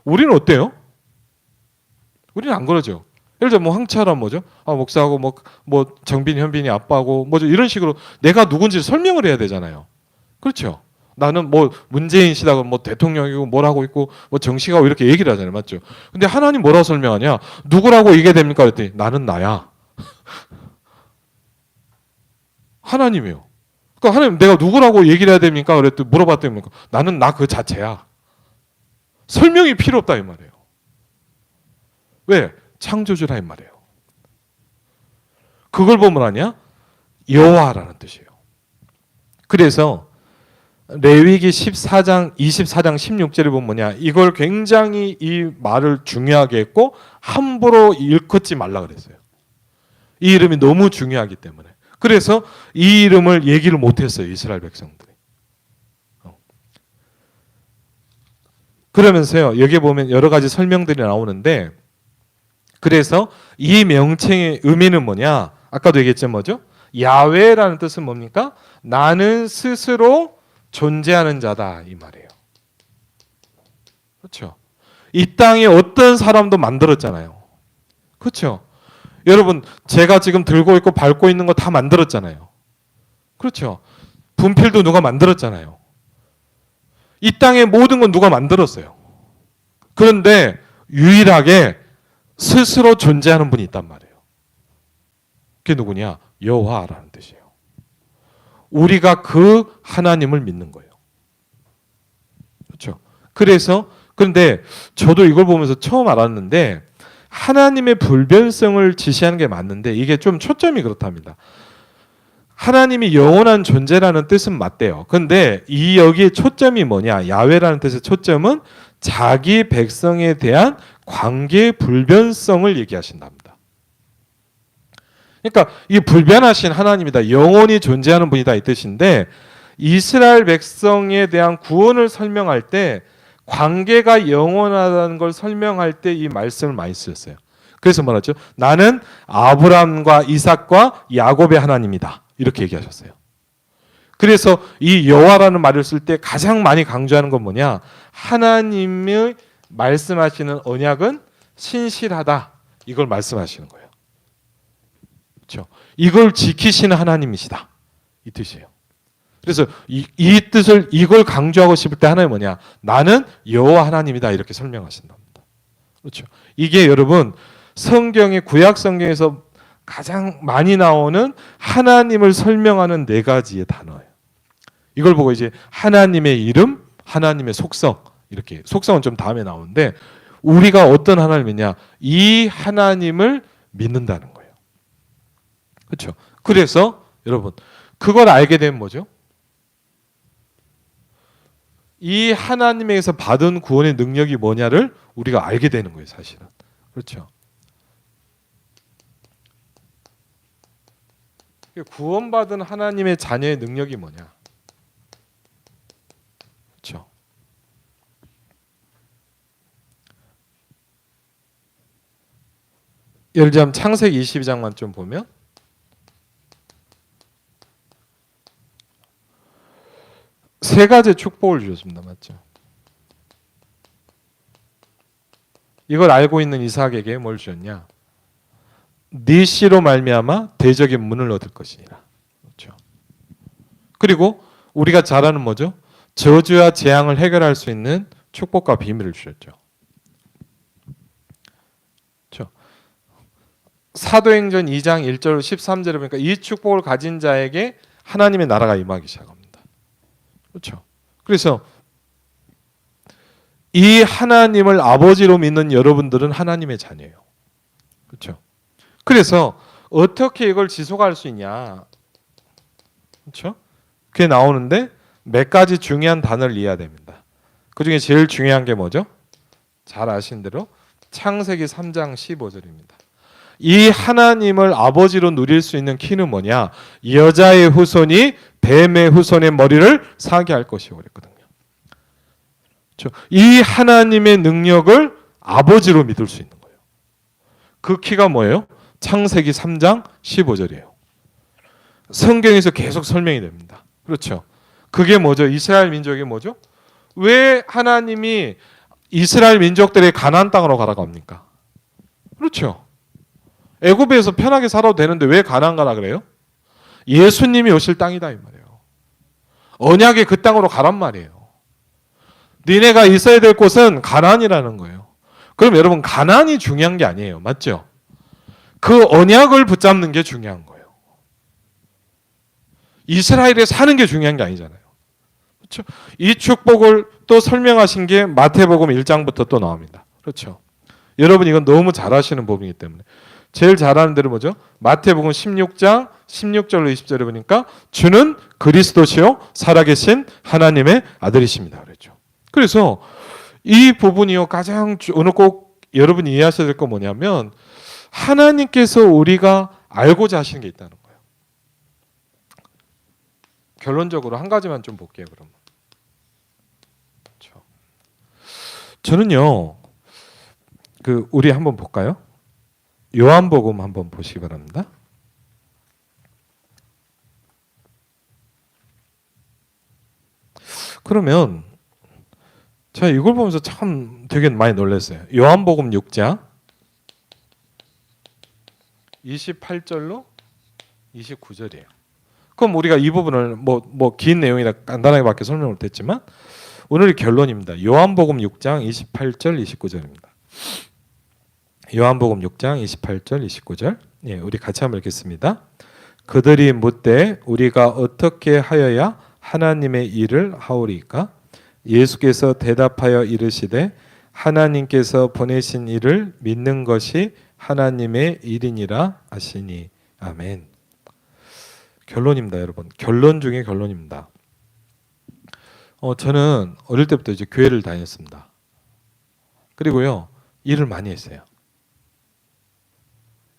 우리는 어때요? 우리는 안 그러죠. 예를 들어 뭐 황차란 뭐죠? 목사하고 뭐 정빈, 현빈이 아빠고 뭐죠? 이런 식으로 내가 누군지 설명을 해야 되잖아요. 그렇죠? 나는 뭐 문재인 씨다고 뭐 대통령이고 뭘 하고 있고 뭐 정씨가 이렇게 얘기를 하잖아요. 맞죠? 근데 하나님 뭐라고 설명하냐? 누구라고 얘기해야 됩니까? 그랬더니 나는 나야. 하나님이요. 그러니까 하나님 내가 누구라고 얘기를 해야 됩니까? 그랬더니 물어봤더니 나는 나 그 자체야. 설명이 필요 없다 이 말이에요. 왜? 창조주라 이 말이에요. 그걸 보면 아냐? 여호와라는 뜻이에요. 그래서 레위기 14장 16절에 보면 뭐냐? 이걸 굉장히 이 말을 중요하게 했고 함부로 일컫지 말라 그랬어요. 이 이름이 너무 중요하기 때문에. 그래서 이 이름을 얘기를 못했어요. 이스라엘 백성들이. 그러면서요. 여기 보면 여러 가지 설명들이 나오는데 그래서 이 명칭의 의미는 뭐냐? 아까도 얘기했죠. 뭐죠? 야훼라는 뜻은 뭡니까? 나는 스스로 존재하는 자다 이 말이에요. 그렇죠? 이 땅에 어떤 사람도 만들었잖아요. 그렇죠? 여러분 제가 지금 들고 있고 밟고 있는 거 다 만들었잖아요. 그렇죠? 분필도 누가 만들었잖아요. 이 땅의 모든 건 누가 만들었어요. 그런데 유일하게 스스로 존재하는 분이 있단 말이에요. 그게 누구냐? 여호와라는 뜻이에요. 우리가 그 하나님을 믿는 거예요. 그렇죠? 그런데 저도 이걸 보면서 처음 알았는데 하나님의 불변성을 지시하는 게 맞는데 이게 좀 초점이 그렇답니다. 하나님이 영원한 존재라는 뜻은 맞대요. 그런데 이 여기에 초점이 뭐냐? 야훼라는 뜻의 초점은 자기 백성에 대한 관계 불변성을 얘기하신답니다. 그러니까 이 불변하신 하나님이다. 영원히 존재하는 분이다 이 뜻인데 이스라엘 백성에 대한 구원을 설명할 때 관계가 영원하다는 걸 설명할 때 이 말씀을 많이 쓰셨어요. 그래서 뭐라죠? 나는 아브라함과 이삭과 야곱의 하나님이다. 이렇게 얘기하셨어요. 그래서 이 여호와라는 말을 쓸 때 가장 많이 강조하는 건 뭐냐? 하나님이 말씀하시는 언약은 신실하다. 이걸 말씀하시는 거예요. 그렇죠? 이걸 지키시는 하나님이시다. 이 뜻이에요. 그래서 이 뜻을 이걸 강조하고 싶을 때 하나님 뭐냐? 나는 여호와 하나님이다. 이렇게 설명하신답니다. 그렇죠? 이게 여러분 성경의 구약 성경에서 가장 많이 나오는 하나님을 설명하는 네 가지의 단어예요. 이걸 보고 이제 하나님의 이름, 하나님의 속성 이렇게 속성은 좀 다음에 나오는데 우리가 어떤 하나님이냐? 이 하나님을 믿는다는 거예요. 그렇죠? 그래서 여러분 그걸 알게 되면 뭐죠? 이 하나님에게서 받은 구원의 능력이 뭐냐를 우리가 알게 되는 거예요, 사실은. 그렇죠? 구원받은 하나님의 자녀의 능력이 뭐냐? 그렇죠? 예를 들면 창세기 22장만 좀 보면 세 가지 축복을 주셨습니다. 맞죠? 이걸 알고 있는 이삭에게 뭘 주셨냐? 네 씨로 말미암아 대적의 문을 얻을 것이니라. 그렇죠? 그리고 우리가 잘 아는 뭐죠? 저주와 재앙을 해결할 수 있는 축복과 비밀을 주셨죠. 그렇죠? 사도행전 2장 1절 13절에 보니까 이 축복을 가진 자에게 하나님의 나라가 임하기 시작합니다. 그렇죠? 그래서 이 하나님을 아버지로 믿는 여러분들은 하나님의 자녀예요. 그렇죠? 그래서 어떻게 이걸 지속할 수 있냐? 그렇죠? 그게 나오는데 몇 가지 중요한 단어를 이해해야 됩니다. 그 중에 제일 중요한 게 뭐죠? 잘 아신 대로 창세기 3장 15절입니다. 이 하나님을 아버지로 누릴 수 있는 키는 뭐냐? 여자의 후손이 뱀의 후손의 머리를 사게 할 것이요 그랬거든요. 그렇죠? 이 하나님의 능력을 아버지로 믿을 수 있는 거예요. 그 키가 뭐예요? 창세기 3장 15절이에요. 성경에서 계속 설명이 됩니다. 그렇죠? 그게 뭐죠? 이스라엘 민족이 뭐죠? 왜 하나님이 이스라엘 민족들의 가나안 땅으로 가라고 합니까? 그렇죠? 애굽에서 편하게 살아도 되는데 왜 가나안 가라 그래요? 예수님이 오실 땅이다 이 말이에요. 언약의 그 땅으로 가란 말이에요. 니네가 있어야 될 곳은 가나안이라는 거예요. 그럼 여러분 가나안이 중요한 게 아니에요. 맞죠? 그 언약을 붙잡는 게 중요한 거예요. 이스라엘에 사는 게 중요한 게 아니잖아요. 그렇죠? 이 축복을 또 설명하신 게 마태복음 1장부터 또 나옵니다. 그렇죠? 여러분 이건 너무 잘 아시는 부분이기 때문에 제일 잘 아는 대로 뭐죠? 마태복음 16장 16절로 20절에 보니까 주는 그리스도시요 살아계신 하나님의 아들이십니다. 그랬죠. 그래서 이 부분이요 가장 오늘 꼭 여러분이 이해하셔야 될 거 뭐냐면 하나님께서 우리가 알고자 하시는 게 있다는 거예요. 결론적으로 한 가지만 좀 볼게요. 그러면 그렇죠. 저는요 우리 한번 볼까요? 요한복음 한번 보시기 바랍니다. 그러면 제가 이걸 보면서 참 되게 많이 놀랐어요. 요한복음 6장 28절로 29절이에요. 그럼 우리가 이 부분을 긴 내용이라 간단하게 밖에 설명을 했지만 오늘의 결론입니다. 요한복음 6장 28절 29절입니다. 요한복음 6장 28절 29절 예, 우리 같이 한번 읽겠습니다. 그들이 묻되 우리가 어떻게 하여야 하나님의 일을 하오리까? 예수께서 대답하여 이르시되 하나님께서 보내신 이를 믿는 것이 하나님의 일이니라 하시니 아멘. 결론입니다, 여러분. 결론 중에 결론입니다. 저는 어릴 때부터 이제 교회를 다녔습니다. 그리고요 일을 많이 했어요.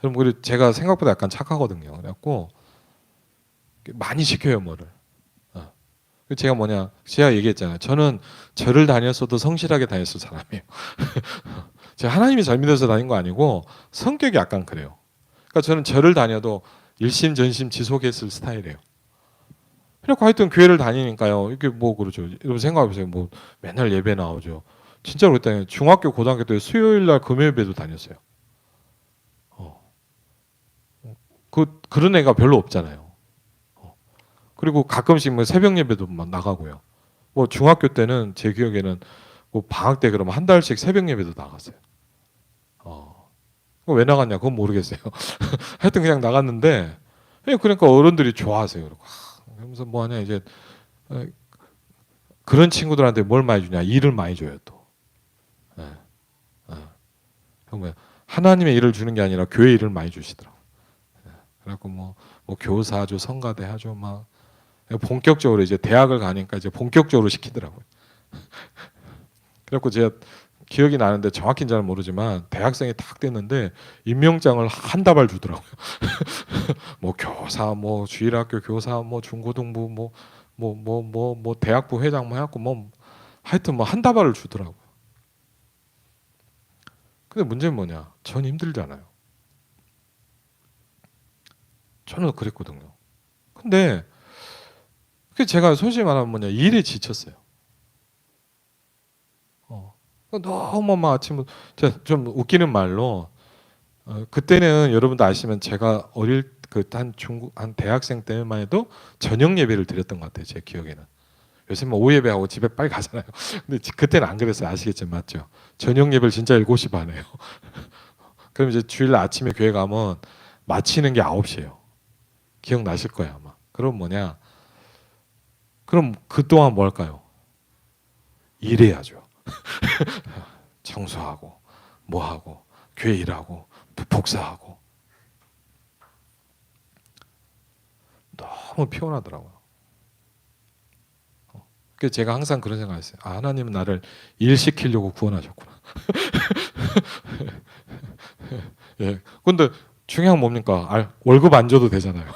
여러분 그리고 제가 생각보다 약간 착하거든요. 그래갖고 많이 시켜요 뭐를. 제가 얘기했잖아요. 저는 절을 다녔어도 성실하게 다녔을 사람이에요. 제가 하나님이 잘 믿어서 다닌 거 아니고 성격이 약간 그래요. 그러니까 저는 절을 다녀도 일심전심 지속했을 스타일이에요. 그래서 하여튼 교회를 다니니까요. 이게 그러죠. 여러분 생각해보세요. 맨날 예배 나오죠. 진짜로 그랬다니요. 중학교, 고등학교 때 수요일날 금요일배도 다녔어요. 그런 애가 별로 없잖아요. 그리고 가끔씩 새벽 예배도 나가고요. 중학교 때는 제 기억에는 방학 때 그러면 한 달씩 새벽 예배도 나갔어요. 왜 나갔냐? 그건 모르겠어요. 하여튼 그냥 나갔는데 그러니까 어른들이 좋아하세요. 그러면서 뭐하냐 이제 그런 친구들한테 뭘 많이 주냐? 일을 많이 줘요 또. 하나님의 일을 주는 게 아니라 교회 일을 많이 주시더라고. 그래갖고 교사 하죠, 성가대 하죠, 본격적으로 이제 대학을 가니까 이제 본격적으로 시키더라고요. 그래갖고 제가 기억이 나는데 정확히는 잘 모르지만 대학생이 딱 됐는데 임명장을 한 다발 주더라고요. 뭐 교사, 뭐 주일학교 교사, 뭐 중고등부, 뭐 대학부 회장 뭐 해갖고 뭐 하여튼 뭐 한 다발을 주더라고요. 근데 문제는 뭐냐? 전 힘들잖아요. 저는 그랬거든요. 근데 제가 솔직히 말하면 뭐냐, 일에 지쳤어요. 너무 막 아침부터 좀 웃기는 말로 그때는 여러분도 아시면 제가 어릴 한 대학생 때만 해도 저녁 예배를 드렸던 것 같아요. 제 기억에는. 요새 뭐 오후 예배하고 집에 빨리 가잖아요. 근데 그때는 안 그랬어요. 아시겠지만 맞죠? 저녁 예배를 진짜 7시 반에요. 그럼 이제 주일 아침에 교회 가면 마치는 게 9시예요. 기억나실 거예요 아마. 그럼 뭐냐? 그럼 그동안 뭐 할까요? 일해야죠. 청소하고 뭐하고 교회 일하고 복사하고 너무 피곤하더라고요. 그래서 제가 항상 그런 생각했어요. 아, 하나님은 나를 일시키려고 구원하셨구나. 예. 근데 중요한 건 뭡니까? 월급 안 줘도 되잖아요.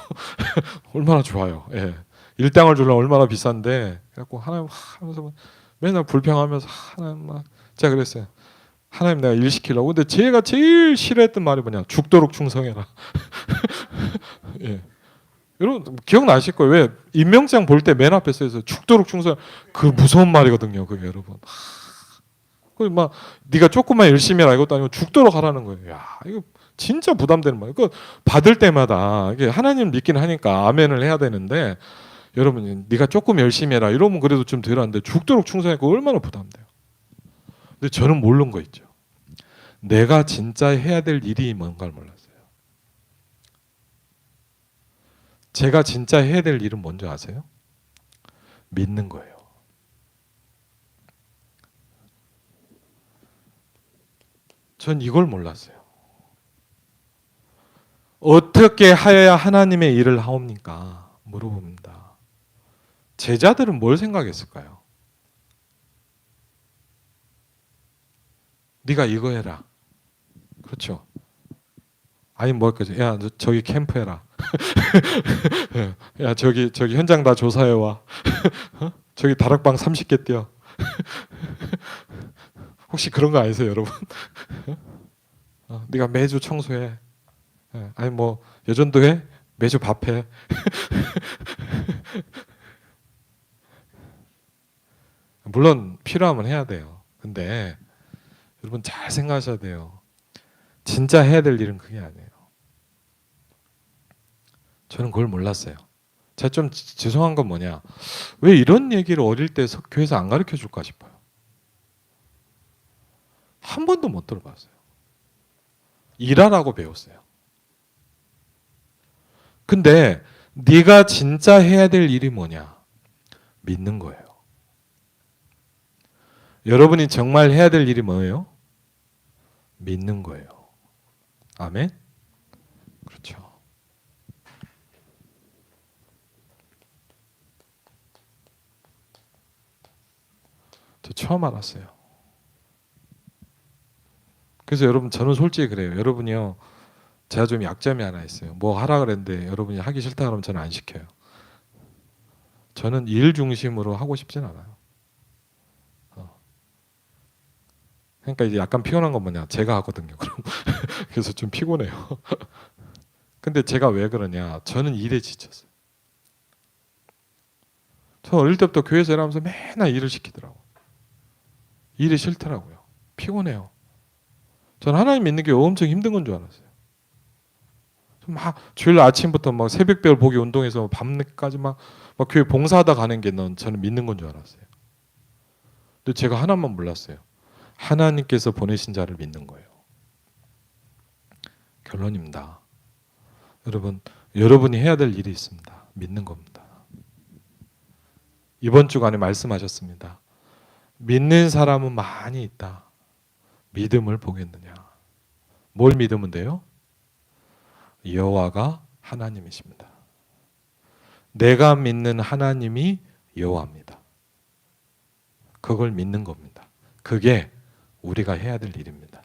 얼마나 좋아요. 예. 일당을 주려면 얼마나 비싼데. 그래갖고 하나님 하면서 맨날 불평하면서 하나님 막 제가 그랬어요. 하나님 내가 일 시키려고. 근데 제가 제일 싫어했던 말이 뭐냐? 죽도록 충성해라. 예. 여러분 기억나실 거예요. 왜 임명장 볼 때 맨 앞에 써있어요. 죽도록 충성. 그 무서운 말이거든요. 그게 여러분. 그막 네가 조금만 열심히 해라 이것도 아니고 죽도록 하라는 거예요. 야 이거 진짜 부담되는 말이에요. 그 받을 때마다 이게 하나님 믿긴 하니까 아멘을 해야 되는데 여러분 네가 조금 열심히 해라 이러면 그래도 좀 덜한데 죽도록 충성하니까 얼마나 부담돼요. 근데 저는 모르는 거 있죠. 내가 진짜 해야 될 일이 뭔가를 몰랐어요. 제가 진짜 해야 될 일은 뭔지 아세요? 믿는 거예요. 전 이걸 몰랐어요. 어떻게 하여야 하나님의 일을 하옵니까? 물어봅니다. 제자들은 뭘 생각했을까요? 네가 이거 해라. 그렇죠. 아니 뭐 할거지? 야, 너 저기 캠프 해라. 야, 저기 현장 다 조사해 와. 저기 다락방 30개 뛰어. 혹시 그런 거 아니세요, 여러분? 네가 매주 청소해. 아니 뭐 여전도 해? 매주 밥해. 물론 필요하면 해야 돼요. 근데 여러분 잘 생각하셔야 돼요. 진짜 해야 될 일은 그게 아니에요. 저는 그걸 몰랐어요. 제가 좀 죄송한 건 뭐냐? 왜 이런 얘기를 어릴 때 교회에서 안 가르쳐 줄까 싶어요. 한 번도 못 들어봤어요. 일하라고 배웠어요. 근데 네가 진짜 해야 될 일이 뭐냐? 믿는 거예요. 여러분이 정말 해야 될 일이 뭐예요? 믿는 거예요. 아멘? 그렇죠. 저 처음 알았어요. 그래서 여러분 저는 솔직히 그래요. 여러분이요. 제가 좀 약점이 하나 있어요. 뭐 하라 그랬는데 여러분이 하기 싫다 그러면 저는 안 시켜요. 저는 일 중심으로 하고 싶진 않아요. 그러니까 이제 약간 피곤한 건 뭐냐? 제가 하거든요. 그럼 그래서 좀 피곤해요. 근데 제가 왜 그러냐? 저는 일에 지쳤어요. 저 어릴 때부터 교회에서 일하면서 맨날 일을 시키더라고요. 일이 싫더라고요. 피곤해요. 저는 하나님 믿는 게 엄청 힘든 건 줄 알았어요. 막 주일 아침부터 막 새벽별 보기 운동해서 밤늦게까지 막 교회 봉사하다 가는 게 저는 믿는 건 줄 알았어요. 근데 제가 하나만 몰랐어요. 하나님께서 보내신 자를 믿는 거예요. 결론입니다. 여러분이 해야 될 일이 있습니다. 믿는 겁니다. 이번 주간에 말씀하셨습니다. 믿는 사람은 많이 있다. 믿음을 보겠느냐. 뭘 믿으면 돼요? 여호와가 하나님이십니다. 내가 믿는 하나님이 여호와입니다. 그걸 믿는 겁니다. 그게 우리가 해야 될 일입니다.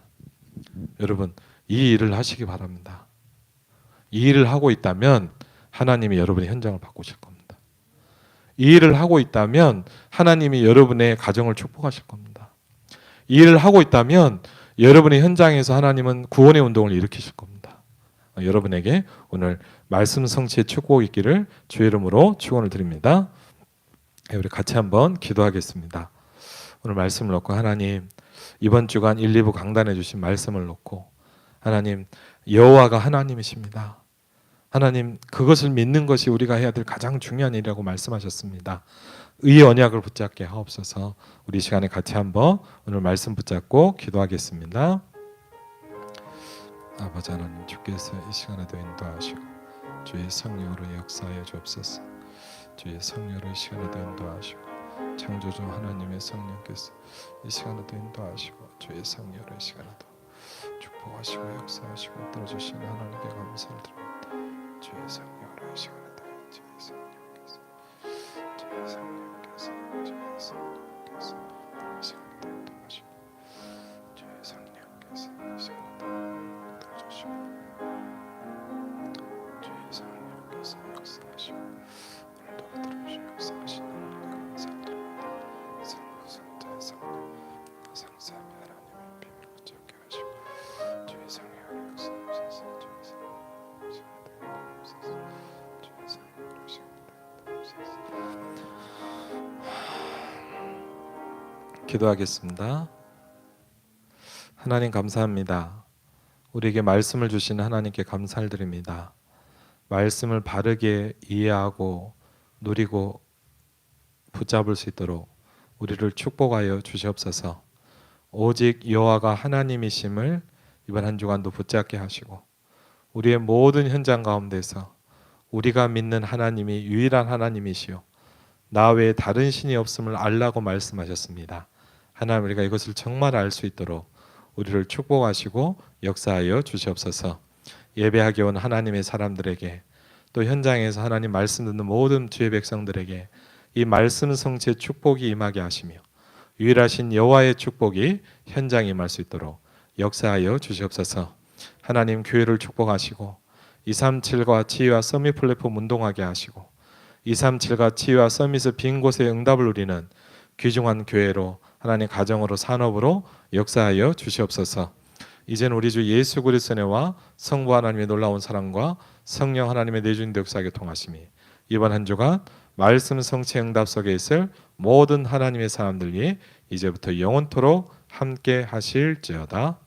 여러분, 이 일을 하시기 바랍니다. 이 일을 하고 있다면 하나님이 여러분의 현장을 바꾸실 겁니다. 이 일을 하고 있다면 하나님이 여러분의 가정을 축복하실 겁니다. 이 일을 하고 있다면 여러분의 현장에서 하나님은 구원의 운동을 일으키실 겁니다. 여러분에게 오늘 말씀 성취의 축복이 있기를 주의 이름으로 축원을 드립니다. 우리 같이 한번 기도하겠습니다. 오늘 말씀을 놓고 하나님, 이번 주간 1, 2부 강단해 주신 말씀을 놓고 하나님, 여호와가 하나님이십니다. 하나님, 그것을 믿는 것이 우리가 해야 될 가장 중요한 일이라고 말씀하셨습니다. 의의 언약을 붙잡게 하옵소서. 우리 시간에 같이 한번 오늘 말씀 붙잡고 기도하겠습니다. 아버지 하나님, 주께서 이 시간에도 인도하시고 주의 성령으로 역사하여 주옵소서. 주의 성령으로 이 시간에도 인도하시고 창조주 하나님의 성령께서 이 시간에도 인도하시고 주의 성령으로 이 시간에도 축복하시고 역사하시고 들어주시는 하나님께 감사를 드립니다. 주의 성령으로 이 시간에도 주의 성령께서 주의 성령께서 주의 성령께서 이 시간에도 인도하시고 주의 성령께서 이 시간에도 들어주시고 주의 성령께서 역사하시고 오늘도 들어주시고 역사하시는 하나님께 감사를 드립니다. 성자의 성령 상세하게 하나님의 비밀을 붙잡게 하시고 주의 성령으로 역사하셔서 주의 성령 주의 성령으로 기도하겠습니다. 하나님 감사합니다. 우리에게 말씀을 주시는 하나님께 감사를 드립니다. 말씀을 바르게 이해하고 누리고 붙잡을 수 있도록 우리를 축복하여 주시옵소서. 오직 여호와가 하나님이심을 이번 한 주간도 붙잡게 하시고 우리의 모든 현장 가운데서 우리가 믿는 하나님이 유일한 하나님이시오 나 외에 다른 신이 없음을 알라고 말씀하셨습니다. 하나님, 우리가 이것을 정말 알 수 있도록 우리를 축복하시고 역사하여 주시옵소서. 예배하기 온 하나님의 사람들에게 또 현장에서 하나님 말씀 듣는 모든 주의 백성들에게 이 말씀 성취의 축복이 임하게 하시며 유일하신 여호와의 축복이 현장에 임할 수 있도록 역사하여 주시옵소서. 하나님, 교회를 축복하시고 237과 치유와 서밋 플랫폼 운동하게 하시고 237과 치유와 서밋의 빈 곳에 응답을 누리는 귀중한 교회로 하나님 가정으로 산업으로 역사하여 주시옵소서. 이제는 우리 주 예수 그리스도의 은혜와 성부 하나님의 놀라운 사랑과 성령 하나님의 내주인 역사하게 통하심이 이번 한 주간 말씀 성취 응답 속에 있을 모든 하나님의 사람들 위해 이제부터 영원토록 함께 하실지어다.